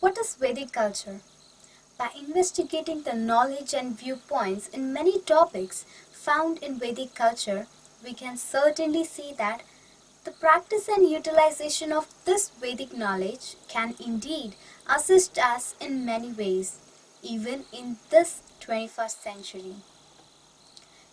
What is Vedic culture? By investigating the knowledge and viewpoints in many topics found in Vedic culture, we can certainly see that the practice and utilization of this Vedic knowledge can indeed assist us in many ways, even in this 21st century.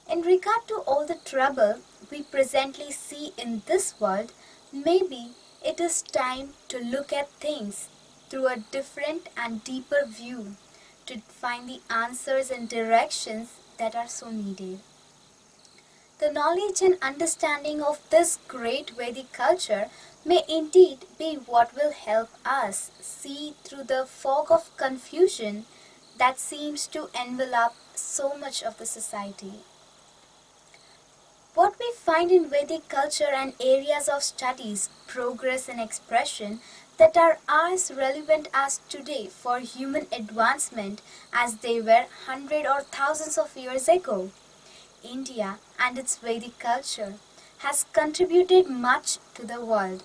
In regard to all the trouble we presently see in this world, maybe it is time to look at things through a different and deeper view to find the answers and directions that are so needed. The knowledge and understanding of this great Vedic culture may indeed be what will help us see through the fog of confusion that seems to envelop so much of the society. What we find in Vedic culture and areas of studies, progress and expression that are as relevant as today for human advancement as they were hundreds or thousands of years ago. India and its Vedic culture has contributed much to the world,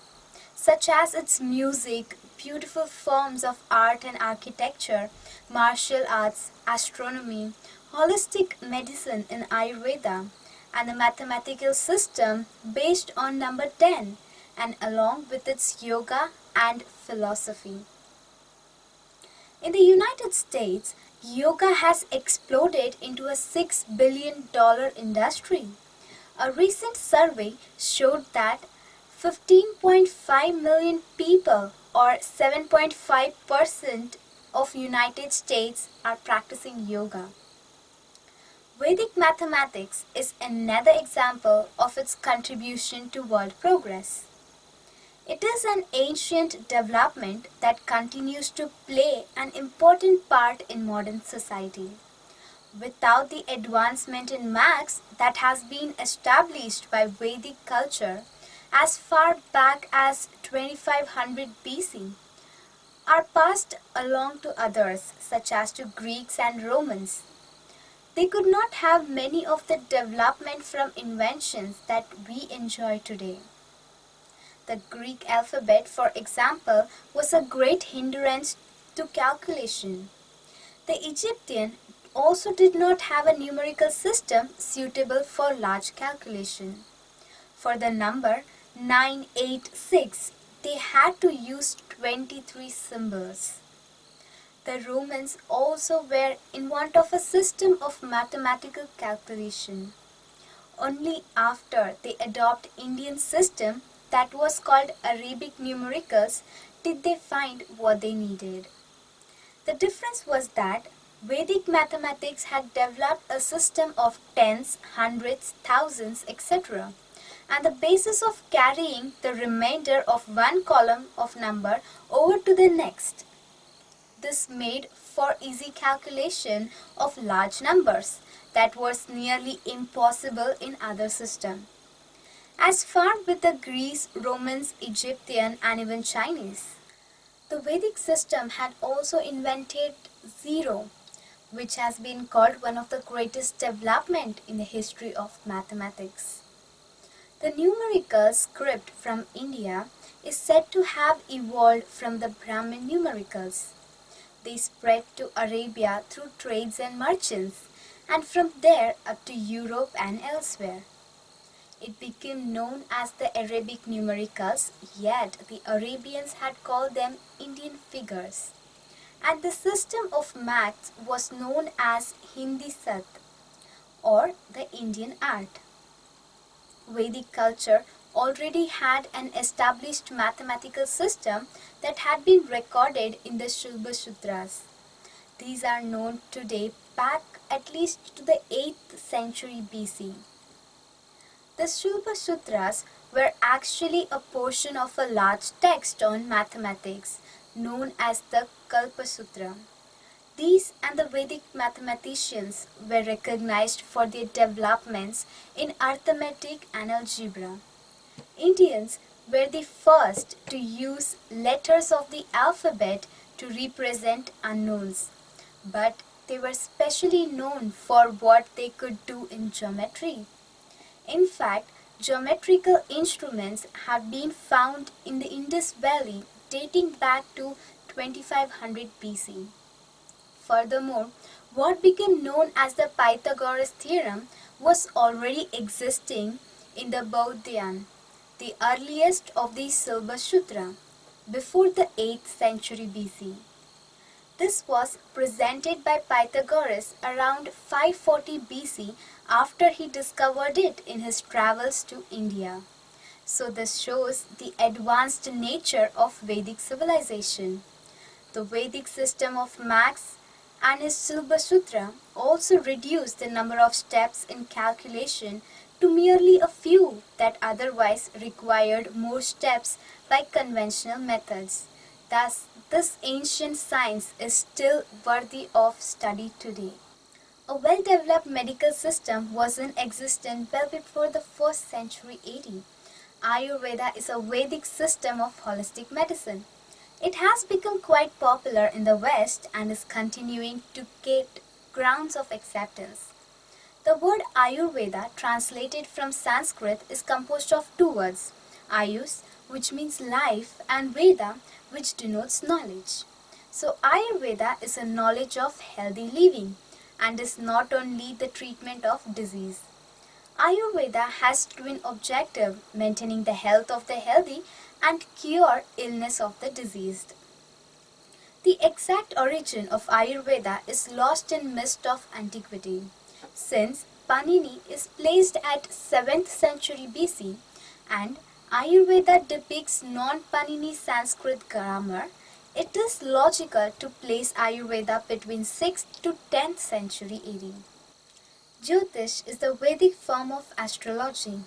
such as its music, beautiful forms of art and architecture, martial arts, astronomy, holistic medicine in Ayurveda, and a mathematical system based on number 10, and along with its yoga and philosophy. In the United States, yoga has exploded into a $6 billion industry. A recent survey showed that 15.5 million people, or 7.5% of United States, are practicing yoga. Vedic mathematics is another example of its contribution to world progress. It is an ancient development that continues to play an important part in modern society. Without the advancement in maths that has been established by Vedic culture as far back as 2500 BC, are passed along to others such as to Greeks and Romans, they could not have many of the development from inventions that we enjoy today. The Greek alphabet, for example, was a great hindrance to calculation. The Egyptian also did not have a numerical system suitable for large calculation. For the number 986, they had to use 23 symbols. The Romans also were in want of a system of mathematical calculation. Only after they adopted Indian system that was called Arabic numericals did they find what they needed. The difference was that Vedic mathematics had developed a system of tens, hundreds, thousands, etc., and the basis of carrying the remainder of one column of number over to the next. This made for easy calculation of large numbers that was nearly impossible in other systems. As far with the Greeks, Romans, Egyptian and even Chinese. The Vedic system had also invented zero, which has been called one of the greatest development in the history of mathematics. The numerical script from India is said to have evolved from the Brahmin numericals. They spread to Arabia through trades and merchants, and from there up to Europe and elsewhere. It became known as the Arabic numericals, yet the Arabians had called them Indian figures. And the system of maths was known as Hindi Sat, or the Indian art. Vedic culture already had an established mathematical system that had been recorded in the Shilpa Sutras. These are known today back at least to the 8th century BC. The Shilpa Sutras were actually a portion of a large text on mathematics known as the Kalpa Sutra. These and the Vedic mathematicians were recognized for their developments in arithmetic and algebra. Indians were the first to use letters of the alphabet to represent unknowns, but they were specially known for what they could do in geometry. In fact, geometrical instruments have been found in the Indus Valley dating back to 2500 BC. Furthermore, what became known as the Pythagoras Theorem was already existing in the Baudian, the earliest of the Silva Sutra, before the 8th century BC. This was presented by Pythagoras around 540 BC after he discovered it in his travels to India. So this shows the advanced nature of Vedic civilization. The Vedic system of maths and his Silva Sutra also reduced the number of steps in calculation to merely a few that otherwise required more steps by conventional methods. Thus, this ancient science is still worthy of study today. A well-developed medical system was in existence well before the 1st century AD. Ayurveda is a Vedic system of holistic medicine. It has become quite popular in the West and is continuing to get grounds of acceptance. The word Ayurveda, translated from Sanskrit, is composed of two words, Ayus, which means life, and Veda, which denotes knowledge. So Ayurveda is a knowledge of healthy living and is not only the treatment of disease. Ayurveda has twin objective, maintaining the health of the healthy and cure illness of the diseased. The exact origin of Ayurveda is lost in mist of antiquity. Since Panini is placed at 7th century BC and Ayurveda depicts non-Panini Sanskrit grammar, it is logical to place Ayurveda between 6th to 10th century AD. Jyotish is the Vedic form of astrology,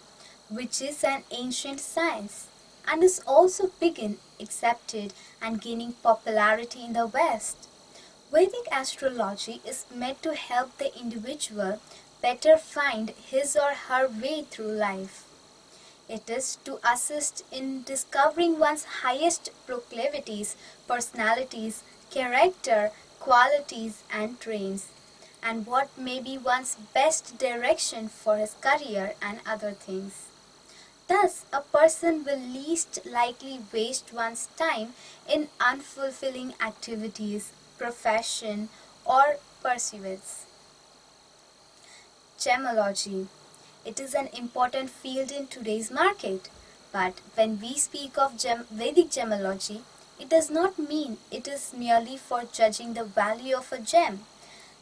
which is an ancient science and is also being accepted and gaining popularity in the West. Vedic astrology is meant to help the individual better find his or her way through life. It is to assist in discovering one's highest proclivities, personalities, character, qualities and traits, and what may be one's best direction for his career and other things. Thus, a person will least likely waste one's time in unfulfilling activities, profession, or pursuits. Gemology. It is an important field in today's market, but when we speak of Vedic gemology, it does not mean it is merely for judging the value of a gem.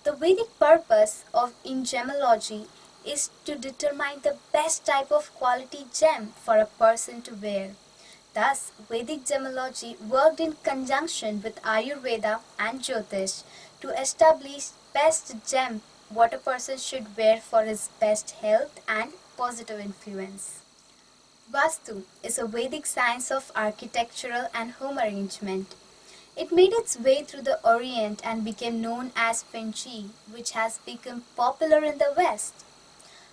The Vedic purpose in gemology is to determine the best type of quality gem for a person to wear. Thus, Vedic gemology worked in conjunction with Ayurveda and Jyotish to establish best gem what a person should wear for his best health and positive influence. Vastu is a Vedic science of architectural and home arrangement. It made its way through the Orient and became known as Feng Shui, which has become popular in the West.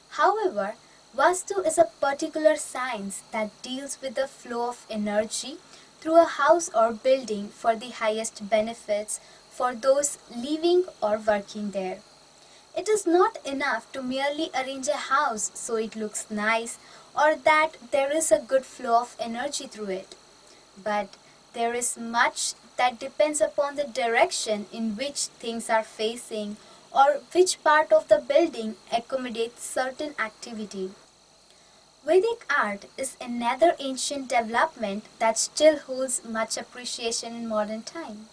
However, Vastu is a particular science that deals with the flow of energy through a house or building for the highest benefits for those living or working there. It is not enough to merely arrange a house so it looks nice or that there is a good flow of energy through it. But there is much that depends upon the direction in which things are facing or which part of the building accommodates certain activity. Vedic art is another ancient development that still holds much appreciation in modern time.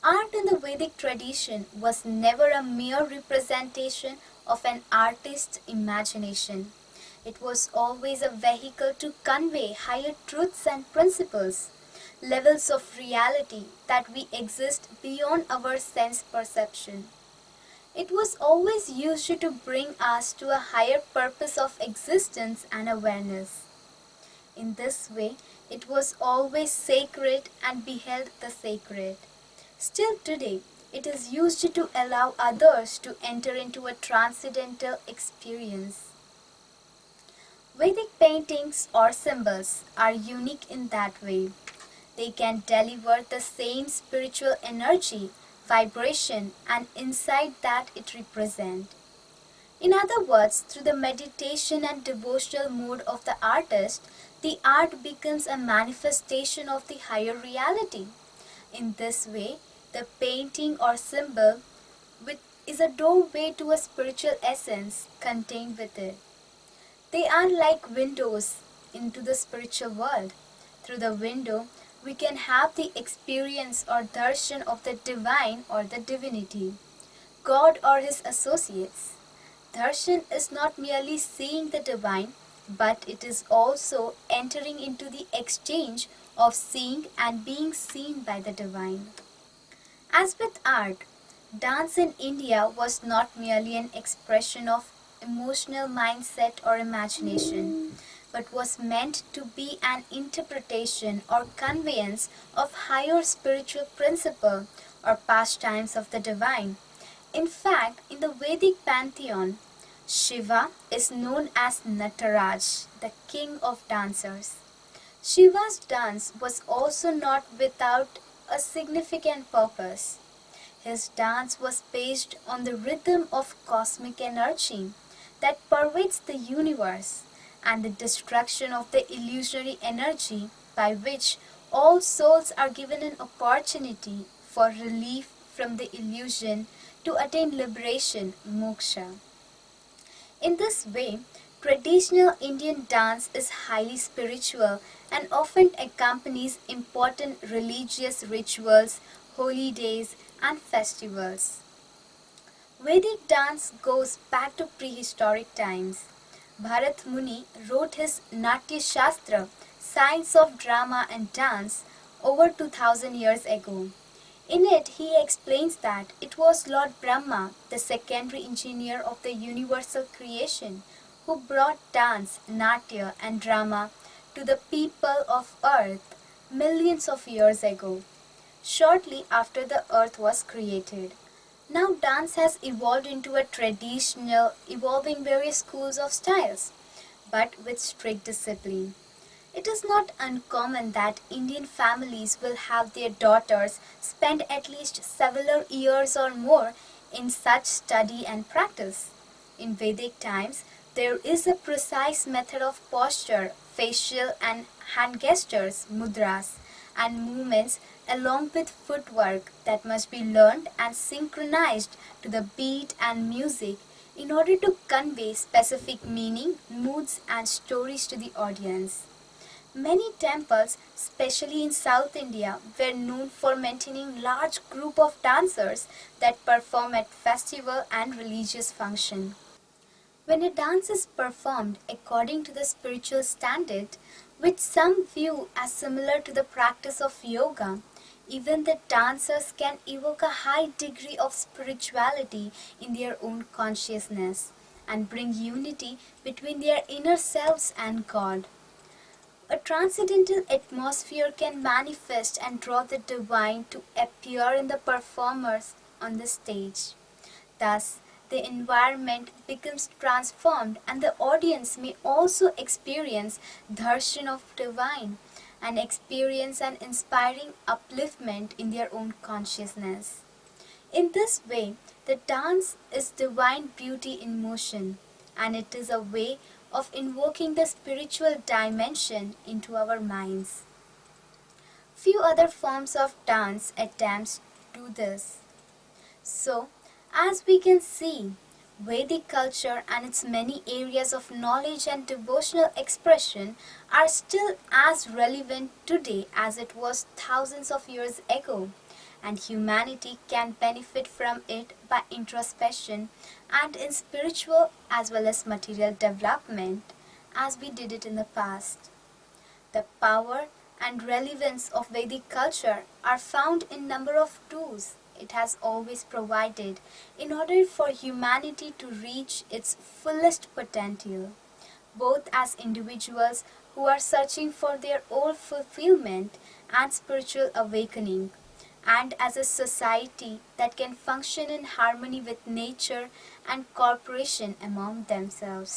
Art in the Vedic tradition was never a mere representation of an artist's imagination. It was always a vehicle to convey higher truths and principles, levels of reality that we exist beyond our sense perception. It was always used to bring us to a higher purpose of existence and awareness. In this way, it was always sacred and beheld the sacred. Still today, it is used to allow others to enter into a transcendental experience. Vedic paintings or symbols are unique in that way. They can deliver the same spiritual energy, vibration, and insight that it represents. In other words, through the meditation and devotional mood of the artist, the art becomes a manifestation of the higher reality. In this way, the painting or symbol which is a doorway to a spiritual essence contained within. They are like windows into the spiritual world. Through the window, we can have the experience or darshan of the divine or the divinity, God or his associates. Darshan is not merely seeing the divine, but it is also entering into the exchange of seeing and being seen by the divine. As with art, dance in India was not merely an expression of emotional mindset or imagination, but was meant to be an interpretation or conveyance of higher spiritual principle or pastimes of the divine. In fact, in the Vedic pantheon, Shiva is known as Nataraj, the king of dancers. Shiva's dance was also not without a significant purpose. His dance was based on the rhythm of cosmic energy that pervades the universe and the destruction of the illusory energy by which all souls are given an opportunity for relief from the illusion to attain liberation, moksha. In this way, traditional Indian dance is highly spiritual and often accompanies important religious rituals, holy days, and festivals. Vedic dance goes back to prehistoric times. Bharat Muni wrote his Natya Shastra, Science of Drama and Dance, over 2000 years ago. In it, he explains that it was Lord Brahma, the secondary engineer of the universal creation, who brought dance, natya, and drama to the people of earth millions of years ago, shortly after the earth was created. Now, dance has evolved into a traditional, evolving various schools of styles, but with strict discipline. It is not uncommon that Indian families will have their daughters spend at least several years or more in such study and practice. In Vedic times, there is a precise method of posture, facial and hand gestures, mudras, and movements along with footwork that must be learned and synchronized to the beat and music in order to convey specific meaning, moods, and stories to the audience. Many temples, especially in South India, were known for maintaining large group of dancers that perform at festival and religious function. When a dance is performed according to the spiritual standard, which some view as similar to the practice of yoga, even the dancers can evoke a high degree of spirituality in their own consciousness and bring unity between their inner selves and God. A transcendental atmosphere can manifest and draw the divine to appear in the performers on the stage. Thus, the environment becomes transformed and the audience may also experience darshan of divine and experience an inspiring upliftment in their own consciousness. In this way, the dance is divine beauty in motion, and it is a way of invoking the spiritual dimension into our minds. Few other forms of dance attempts do this. So, as we can see, Vedic culture and its many areas of knowledge and devotional expression are still as relevant today as it was thousands of years ago, and humanity can benefit from it by introspection and in spiritual as well as material development as we did it in the past. The power and relevance of Vedic culture are found in number of tools it has always provided in order for humanity to reach its fullest potential, both as individuals who are searching for their own fulfillment and spiritual awakening, and as a society that can function in harmony with nature and cooperation among themselves.